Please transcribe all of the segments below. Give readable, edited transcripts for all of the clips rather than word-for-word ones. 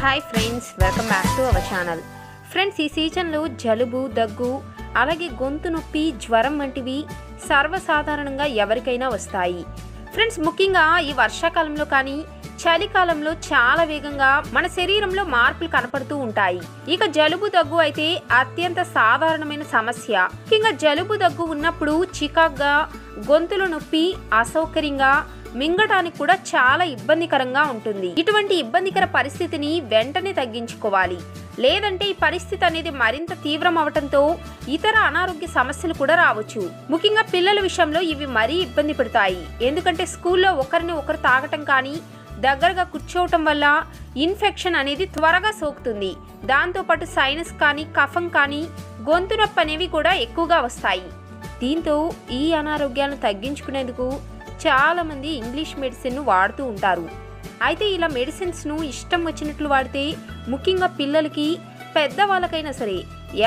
Hi friends, welcome back to our channel. Friends, ఈ సీజన్లో జలుబు, దగ్గు, అలాగే గొంతు నొప్పి, జ్వరం వంటివి సర్వసాధారణంగా ఎవరికైనా వస్తాయి. ఫ్రెండ్స్, ముఖ్యంగా ఈ వర్షాకాలంలో కానీ చలికాలంలో చాలా వేగంగా మన శరీరంలో మార్పులు కనపడుతూ ఉంటాయి. ఇక జలుబు, దగ్గు అయితే అత్యంత సాధారణమైన సమస్య. ముఖ్యంగా జలుబు, దగ్గు ఉన్నప్పుడు చికాగ్గా, గొంతులో నొప్పి, అసౌకర్యంగా, మింగటానికి కూడా చాలా ఇబ్బందికరంగా ఉంటుంది. ఇటువంటి ఇబ్బందికర పరిస్థితిని వెంటనే తగ్గించుకోవాలి. లేదంటే ఈ పరిస్థితి అనేది మరింత తీవ్రం అవటంతో ఇతర అనారోగ్య సమస్యలు కూడా రావచ్చు. ముఖ్యంగా పిల్లల విషయంలో ఇవి మరీ ఇబ్బంది పెడతాయి. ఎందుకంటే స్కూల్లో ఒకరిని ఒకరు తాగటం కానీ, దగ్గరగా కూర్చోవటం వల్ల ఇన్ఫెక్షన్ అనేది త్వరగా సోకుతుంది. దాంతోపాటు సైనస్ కానీ, కఫం కానీ, గొంతు నొప్పి అనేవి కూడా ఎక్కువగా వస్తాయి. దీంతో ఈ అనారోగ్యాలను తగ్గించుకునేందుకు చాలామంది ఇంగ్లీష్ మెడిసిన్ను వాడుతూ ఉంటారు. అయితే ఇలా మెడిసిన్స్ను ఇష్టం వచ్చినట్లు వాడితే ముఖ్యంగా పిల్లలకి, పెద్దవాళ్ళకైనా సరే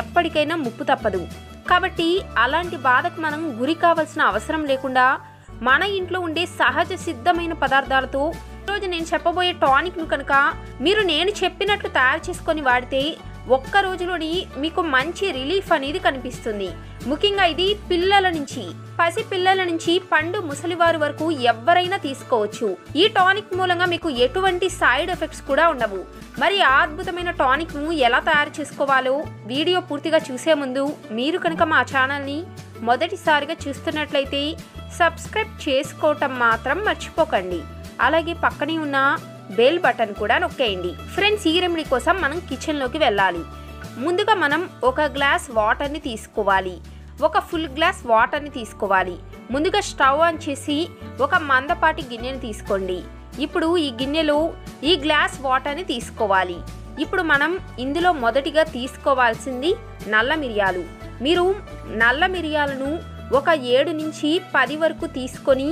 ఎప్పటికైనా ముప్పు తప్పదు. కాబట్టి అలాంటి బాధకు మనం గురి కావాల్సిన అవసరం లేకుండా మన ఇంట్లో ఉండే సహజ సిద్ధమైన పదార్థాలతో ఈరోజు నేను చెప్పబోయే టానిక్ను కనుక మీరు నేను చెప్పినట్లు తయారు చేసుకొని వాడితే ఒక్క రోజులోని మీకు మంచి రిలీఫ్ అనేది కనిపిస్తుంది. ముఖ్యంగా ఇది పిల్లల నుంచి, పసి పిల్లల నుంచి పండు ముసలివారి వరకు ఎవరైనా తీసుకోవచ్చు. ఈ టానిక్ మూలంగా మీకు ఎటువంటి సైడ్ ఎఫెక్ట్స్ కూడా ఉండవు. మరి ఆ అద్భుతమైన టానిక్ను ఎలా తయారు చేసుకోవాలో వీడియో పూర్తిగా చూసే ముందు మీరు కనుక మా ఛానల్ని మొదటిసారిగా చూస్తున్నట్లయితే సబ్స్క్రైబ్ చేసుకోవటం మాత్రం మర్చిపోకండి. అలాగే పక్కనే ఉన్న బెల్ బటన్ కూడా నొక్కేయండి. ఫ్రెండ్స్, ఈ రెమెడీ కోసం మనం కిచెన్లోకి వెళ్ళాలి. ముందుగా మనం ఒక గ్లాస్ వాటర్ని తీసుకోవాలి. ఒక ఫుల్ గ్లాస్ వాటర్ని తీసుకోవాలి. ముందుగా స్టవ్ ఆన్ చేసి ఒక మందపాటి గిన్నెని తీసుకోండి. ఇప్పుడు ఈ గిన్నెలో ఈ గ్లాస్ వాటర్ని తీసుకోవాలి. ఇప్పుడు మనం ఇందులో మొదటిగా తీసుకోవాల్సింది నల్ల మిరియాలు. మీరు నల్ల మిరియాలను ఒక 7 నుంచి 10 వరకు తీసుకొని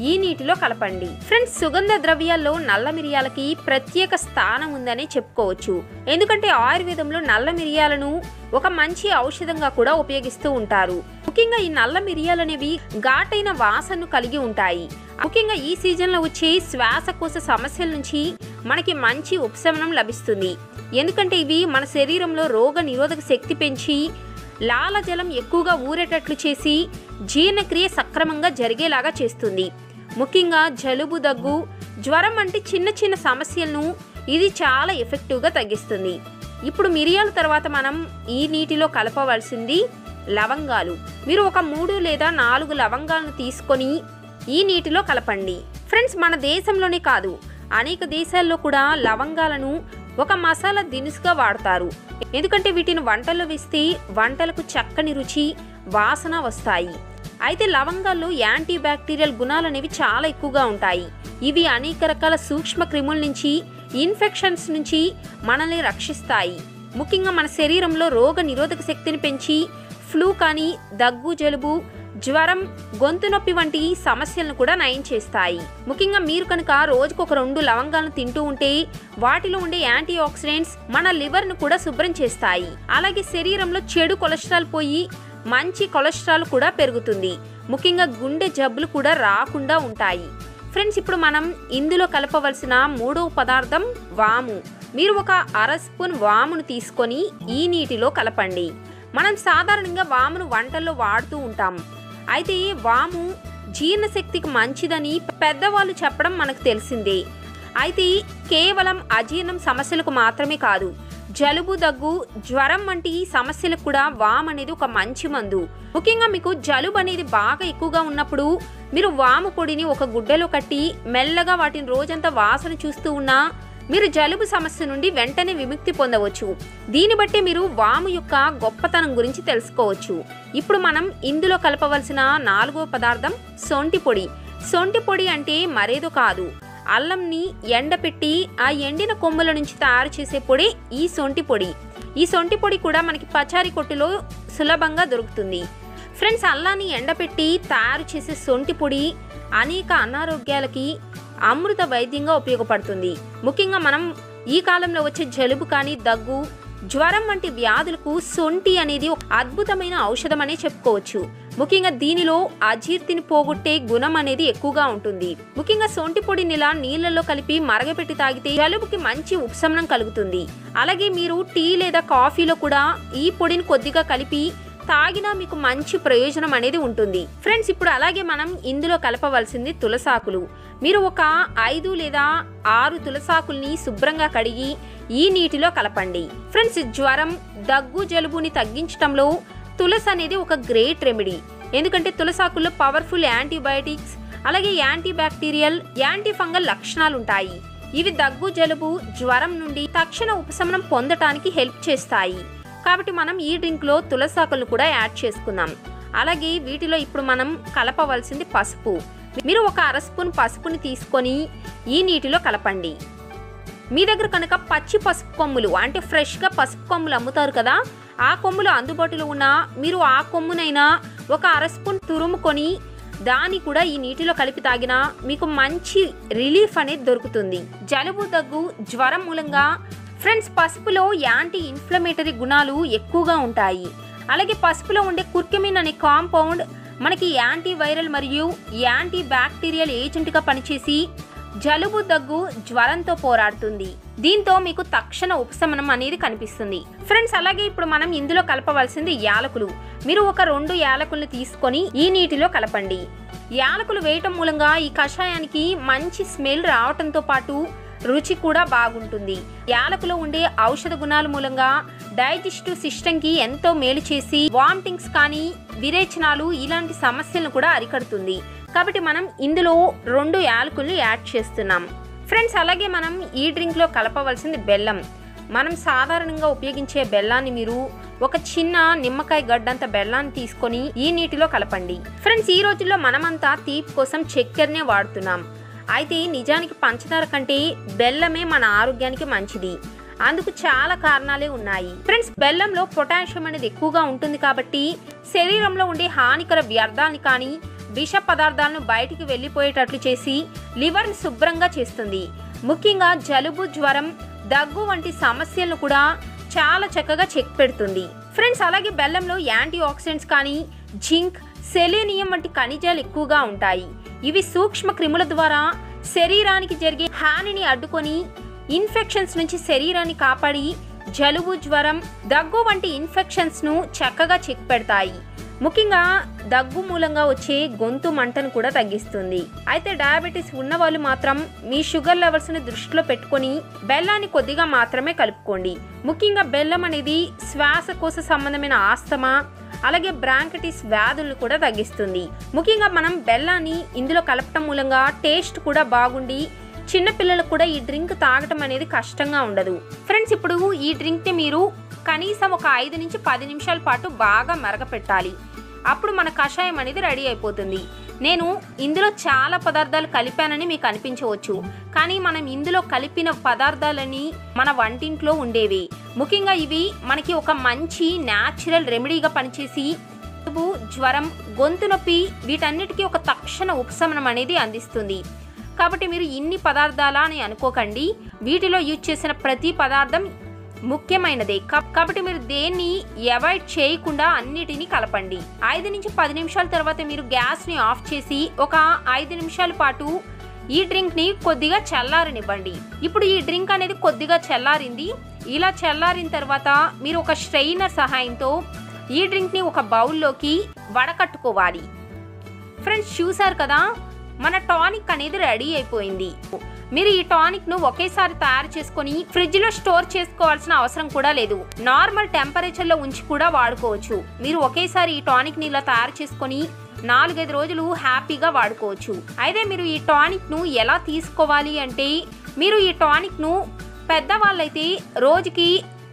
ఈ నీటిలో కలపండి. ఫ్రెండ్స్, సుగంధ ద్రవ్యాల్లో నల్ల మిరియాలకి ప్రత్యేక స్థానం ఉందని చెప్పుకోవచ్చు. ఎందుకంటే ఆయుర్వేదంలో నల్ల మిరియాలను ఒక మంచి ఔషధంగా కూడా ఉపయోగిస్తూ ఉంటారు. ముఖ్యంగా ఈ నల్ల మిరియాలు అనేవి ఘాటైన వాసనను కలిగి ఉంటాయి. ముఖ్యంగా ఈ సీజన్లో వచ్చే శ్వాసకోశ సమస్యల నుంచి మనకి మంచి ఉపశమనం లభిస్తుంది. ఎందుకంటే ఇవి మన శరీరంలో రోగ నిరోధక శక్తి పెంచి, లాలజలం ఎక్కువగా ఊరేటట్లు చేసి, జీర్ణక్రియ సక్రమంగా జరిగేలాగా చేస్తుంది. ముఖ్యంగా జలుబు, దగ్గు, జ్వరం వంటి చిన్న చిన్న సమస్యలను ఇది చాలా ఎఫెక్టివ్గా తగ్గిస్తుంది. ఇప్పుడు మిరియాల తర్వాత మనం ఈ నీటిలో కలపవలసింది లవంగాలు. మీరు ఒక 3 లేదా 4 లవంగాలను తీసుకొని ఈ నీటిలో కలపండి. ఫ్రెండ్స్, మన దేశంలోనే కాదు, అనేక దేశాల్లో కూడా లవంగాలను ఒక మసాలా దినుసుగా వాడతారు. ఎందుకంటే వీటిని వంటల్లో వేస్తే వంటలకు చక్కని రుచి, వాసన వస్తాయి. అయితే లవంగాల్లో యాంటీ బ్యాక్టీరియల్ గుణాలు అనేవి చాలా ఎక్కువగా ఉంటాయి. ఇవి అనేక రకాల సూక్ష్మ క్రిముల నుంచి, ఇన్ఫెక్షన్స్ నుంచి మనల్ని రక్షిస్తాయి. ముఖ్యంగా మన శరీరంలో రోగ నిరోధక శక్తిని పెంచి ఫ్లూ కానీ, దగ్గు, జలుబు, జ్వరం, గొంతు నొప్పి వంటి సమస్యలను కూడా నయం చేస్తాయి. ముఖ్యంగా మీరు కనుక రోజుకు ఒక 2 లవంగాలను తింటూ ఉంటే వాటిలో ఉండే యాంటీ ఆక్సిడెంట్స్ మన లివర్ను కూడా శుభ్రం చేస్తాయి. అలాగే శరీరంలో చెడు కొలెస్ట్రాల్ పోయి మంచి కొలెస్ట్రాల్ కూడా పెరుగుతుంది. ముఖ్యంగా గుండె జబ్బులు కూడా రాకుండా ఉంటాయి. ఫ్రెండ్స్, ఇప్పుడు మనం ఇందులో కలపవలసిన 3వ పదార్థం వాము. మీరు ఒక 1/2 స్పూన్ వామును తీసుకొని ఈ నీటిలో కలపండి. మనం సాధారణంగా వామును వంటల్లో వాడుతూ ఉంటాం. అయితే వాము జీర్ణశక్తికి మంచిదని పెద్దవాళ్ళు చెప్పడం మనకు తెలిసిందే. అయితే కేవలం అజీర్ణం సమస్యలకు మాత్రమే కాదు, జలుబు, దగ్గు, జ్వరం వంటి సమస్యలకు కూడా వాము అనేది ఒక మంచి మందు. ముఖ్యంగా మీకు జలుబు అనేది బాగా ఎక్కువగా ఉన్నప్పుడు మీరు వాము పొడిని ఒక గుడ్డలో కట్టి మెల్లగా వాటిని రోజంతా వాసన చూస్తూ ఉన్నా మీరు జలుబు సమస్య నుండి వెంటనే విముక్తి పొందవచ్చు. దీన్ని బట్టి మీరు వాము యొక్క గొప్పతనం గురించి తెలుసుకోవచ్చు. ఇప్పుడు మనం ఇందులో కలపవలసిన 4వ పదార్థం సొంటి పొడి. సొంటి పొడి అంటే మరేదో కాదు, అల్లంని ఎండపెట్టి ఆ ఎండిన కొమ్ముల నుంచి తయారు చేసే పొడి ఈ సొంటి పొడి. ఈ సొంటి పొడి కూడా మనకి పచారీ కొట్టులో సులభంగా దొరుకుతుంది. ఫ్రెండ్స్, అల్లాన్ని ఎండపెట్టి తయారు చేసే సొంటి పొడి అనేక అనారోగ్యాలకి అమృత వైద్యంగా ఉపయోగపడుతుంది. ముఖ్యంగా మనం ఈ కాలంలో వచ్చే జలుబు కానీ, దగ్గు, జ్వరం వంటి వ్యాధులకు సొంటి అనేది ఒక అద్భుతమైన ఔషధం అనే చెప్పుకోవచ్చు. ముఖ్యంగా దీనిలో అజీర్తిని పోగొట్టే గుణం అనేది ఎక్కువగా ఉంటుంది. ముఖ్యంగా సొంటి పొడిని ఇలా నీళ్ళల్లో కలిపి మరగపెట్టి తాగితే జలుబుకి మంచి ఉపశమనం కలుగుతుంది. అలాగే మీరు టీ లేదా కాఫీలో కూడా ఈ పొడిని కొద్దిగా కలిపి తాగినా మీకు మంచి ప్రయోజనం అనేది ఉంటుంది. ఫ్రెండ్స్, ఇప్పుడు అలాగే మనం ఇందులో కలపవలసింది తులసాకులు. మీరు ఒక 5 లేదా 6 తులసాకుల్ని శుభ్రంగా కడిగి ఈ నీటిలో కలపండి. ఫ్రెండ్స్, జ్వరం, దగ్గు, జలుబుని తగ్గించడంలో తులసి అనేది ఒక గ్రేట్ రెమెడీ. ఎందుకంటే తులసాకుల్లో పవర్ఫుల్ యాంటీబయాటిక్స్ అలాగే యాంటీ బ్యాక్టీరియల్, యాంటీ ఫంగల్ లక్షణాలు ఉంటాయి. ఇవి దగ్గు, జలుబు, జ్వరం నుండి తక్షణ ఉపశమనం పొందటానికి హెల్ప్ చేస్తాయి. కాబట్టి మనం ఈ డ్రింక్లో తులసాకులను కూడా యాడ్ చేసుకుందాం. అలాగే వీటిలో ఇప్పుడు మనం కలపవలసింది పసుపు. మీరు ఒక 1/2 స్పూన్ పసుపుని తీసుకొని ఈ నీటిలో కలపండి. మీ దగ్గర కనుక పచ్చి పసుపు కొమ్ములు అంటే ఫ్రెష్గా పసుపు కొమ్ములు అమ్ముతారు కదా, ఆ కొమ్ములు అందుబాటులో ఉన్న మీరు ఆ కొమ్మునైనా ఒక 1/2 స్పూన్ తురుముకొని దాన్ని కూడా ఈ నీటిలో కలిపి తాగినా మీకు మంచి రిలీఫ్ అనేది దొరుకుతుంది. జలుబు, దగ్గు, జ్వరం మూలంగా ఫ్రెండ్స్ పసుపులో యాంటీ ఇన్ఫ్లమేటరీ గుణాలు ఎక్కువగా ఉంటాయి. అలాగే పసుపులో ఉండే కుర్కుమిన్ అనే కాంపౌండ్ మనకి యాంటీ వైరల్ మరియు యాంటీ బ్యాక్టీరియల్ ఏజెంట్గా పనిచేసి జలుబు, దగ్గు, జ్వరంతో పోరాడుతుంది. దీంతో మీకు తక్షణ ఉపశమనం అనేది కనిపిస్తుంది. ఫ్రెండ్స్, అలాగే ఇప్పుడు మనం ఇందులో కలపవలసింది యాలకులు. మీరు ఒక 2 యాలకులను తీసుకొని ఈ నీటిలో కలపండి. యాలకులు వేయటం మూలంగా ఈ కషాయానికి మంచి స్మెల్ రావటంతో పాటు రుచి కూడా బాగుంటుంది. యాలకులో ఉండే ఔషధ గుణాల మూలంగా డైజెస్టివ్ సిస్టమ్కి ఎంతో మేలు చేసి వామిటింగ్స్ కానీ విరేచనాలు ఇలాంటి సమస్యలను కూడా అరికడుతుంది. కాబట్టి మనం ఇందులో 2 యాలకుల్ని యాడ్ చేస్తున్నాం. ఫ్రెండ్స్, అలాగే మనం ఈ డ్రింక్లో కలపవలసింది బెల్లం. మనం సాధారణంగా ఉపయోగించే బెల్లాన్ని మీరు ఒక చిన్న నిమ్మకాయ గడ్డంత బెల్లాన్ని తీసుకొని ఈ నీటిలో కలపండి. ఫ్రెండ్స్, ఈ రోజుల్లో మనమంతా తీపి కోసం చక్కెరనే వాడుతున్నాం. అయితే నిజానికి పంచదార కంటే బెల్లమే మన ఆరోగ్యానికి మంచిది. అందుకు చాలా కారణాలే ఉన్నాయి. ఫ్రెండ్స్, బెల్లంలో పొటాషియం అనేది ఎక్కువగా ఉంటుంది కాబట్టి శరీరంలో ఉండే హానికర వ్యర్థాలని కానీ విష పదార్థాలను బయటికి వెళ్ళిపోయేటట్లు చేసి లివర్ని శుభ్రంగా చేస్తుంది. ముఖ్యంగా జలుబు, జ్వరం, దగ్గు వంటి సమస్యలను కూడా చాలా చక్కగా చెక్ పెడుతుంది. ఫ్రెండ్స్, అలాగే బెల్లంలో యాంటీ ఆక్సిడెంట్స్ కానీ జింక్, సెలేనియం వంటి ఖనిజాలు ఎక్కువగా ఉంటాయి. ఇవి సూక్ష్మ క్రిముల ద్వారా శరీరానికి జరిగే హానిని అడ్డుకొని ఇన్ఫెక్షన్స్ నుంచి శరీరాన్ని కాపాడి జలుబు, జ్వరం, దగ్గు వంటి ఇన్ఫెక్షన్స్ను చక్కగా చెక్ పెడతాయి. ముఖ్యంగా దగ్గు మూలంగా వచ్చే గొంతు మంటను కూడా తగ్గిస్తుంది. అయితే డయాబెటీస్ ఉన్నవాళ్ళు మాత్రం మీ షుగర్ లెవెల్స్ని దృష్టిలో పెట్టుకొని బెల్లాన్ని కొద్దిగా మాత్రమే కలుపుకోండి. ముఖ్యంగా బెల్లం అనేది శ్వాసకోశ సంబంధమైన ఆస్తమా అలాగే బ్రాంకైటిస్ వ్యాధులను కూడా తగ్గిస్తుంది. ముఖ్యంగా మనం బెల్లాన్ని ఇందులో కలపటం మూలంగా టేస్ట్ కూడా బాగుండి చిన్నపిల్లలకు కూడా ఈ డ్రింక్ తాగటం అనేది కష్టంగా ఉండదు. ఫ్రెండ్స్, ఇప్పుడు ఈ డ్రింక్ని మీరు కనీసం ఒక 5 నుంచి 10 నిమిషాల పాటు బాగా మరగపెట్టాలి. అప్పుడు మన కషాయం అనేది రెడీ అయిపోతుంది. నేను ఇందులో చాలా పదార్థాలు కలిపానని మీకు అనిపించవచ్చు, కానీ మనం ఇందులో కలిపిన పదార్థాలని మన వంటింట్లో ఉండేవి. ముఖ్యంగా ఇవి మనకి ఒక మంచి న్యాచురల్ రెమెడీగా పనిచేసి జలుబు, జ్వరం, గొంతు నొప్పి వీటన్నిటికీ ఒక తక్షణ ఉపశమనం అనేది అందిస్తుంది. కాబట్టి మీరు ఇన్ని పదార్థాలా అని అనుకోకండి. వీటిలో యూజ్ చేసిన ప్రతి పదార్థం ముఖ్యమైనదే. కాబట్టి మీరు దేన్ని అవాయిడ్ చేయకుండా అన్నిటినీ కలపండి. 5 నుంచి 10 నిమిషాల తర్వాత మీరు గ్యాస్ని ఆఫ్ చేసి ఒక 5 నిమిషాల పాటు ఈ డ్రింక్ని కొద్దిగా చల్లారనివ్వండి. ఇప్పుడు ఈ డ్రింక్ అనేది కొద్దిగా చల్లారింది. ఇలా చల్లారిన తర్వాత మీరు ఒక స్ట్రెయినర్ సహాయంతో ఈ డ్రింక్ని ఒక బౌల్లోకి వడకట్టుకోవాలి. ఫ్రెండ్స్, చూసారు కదా, మన టానిక్ అనేది రెడీ అయిపోయింది. మీరు ఈ టానిక్ను ఒకేసారి తయారు చేసుకొని ఫ్రిడ్జ్లో స్టోర్ చేసుకోవాల్సిన అవసరం కూడా లేదు. నార్మల్ టెంపరేచర్లో ఉంచి కూడా వాడుకోవచ్చు. మీరు ఒకేసారి ఈ టానిక్ని ఇలా తయారు చేసుకొని 4-5 రోజులు హ్యాపీగా వాడుకోవచ్చు. అయితే మీరు ఈ టానిక్ను ఎలా తీసుకోవాలి అంటే, మీరు ఈ టానిక్ను పెద్దవాళ్ళైతే రోజుకి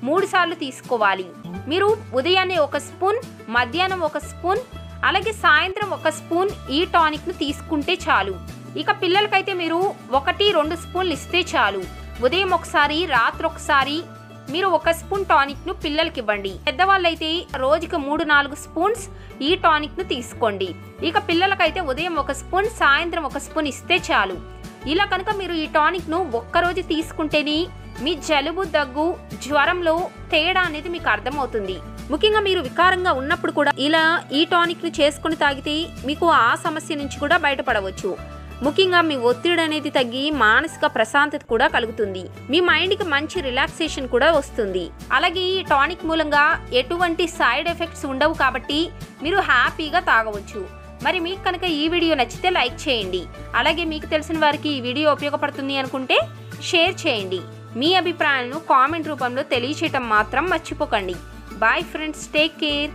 3 సార్లు తీసుకోవాలి. మీరు ఉదయాన్నే 1 స్పూన్, మధ్యాహ్నం 1 స్పూన్, అలాగే సాయంత్రం 1 స్పూన్ ఈ టానిక్ను తీసుకుంటే చాలు. ఇక పిల్లలకైతే మీరు 1-2 స్పూన్లు ఇస్తే చాలు. ఉదయం ఒకసారి, రాత్రి ఒకసారి మీరు 1 స్పూన్ టానిక్ను పిల్లలకి ఇవ్వండి. పెద్దవాళ్ళైతే రోజుకి 3-4 స్పూన్స్ ఈ టానిక్ను తీసుకోండి. ఇక పిల్లలకైతే ఉదయం 1 స్పూన్, సాయంత్రం 1 స్పూన్ ఇస్తే చాలు. ఇలా కనుక మీరు ఈ టానిక్ను ఒక్కరోజు తీసుకుంటేనే మీ జలుబు దగ్గు జ్వరంలో తేడా అనేది మీకు అర్థమవుతుంది. ముఖ్యంగా మీరు వికారంగా ఉన్నప్పుడు కూడా ఇలా ఈ టానిక్ని చేసుకుని తాగితే మీకు ఆ సమస్య నుంచి కూడా బయటపడవచ్చు. ముఖ్యంగా మీ ఒత్తిడి అనేది తగ్గి మానసిక ప్రశాంతత కూడా కలుగుతుంది. మీ మైండ్కి మంచి రిలాక్సేషన్ కూడా వస్తుంది. అలాగే ఈ టానిక్ మూలంగా ఎటువంటి సైడ్ ఎఫెక్ట్స్ ఉండవు కాబట్టి మీరు హ్యాపీగా తాగవచ్చు. మరి మీకు కనుక ఈ వీడియో నచ్చితే లైక్ చేయండి. అలాగే మీకు తెలిసిన వారికి ఈ వీడియో ఉపయోగపడుతుంది అనుకుంటే షేర్ చేయండి. మీ అభిప్రాయాలను కామెంట్ రూపంలో తెలియచేయటం మాత్రం మర్చిపోకండి. Bye friends, take care.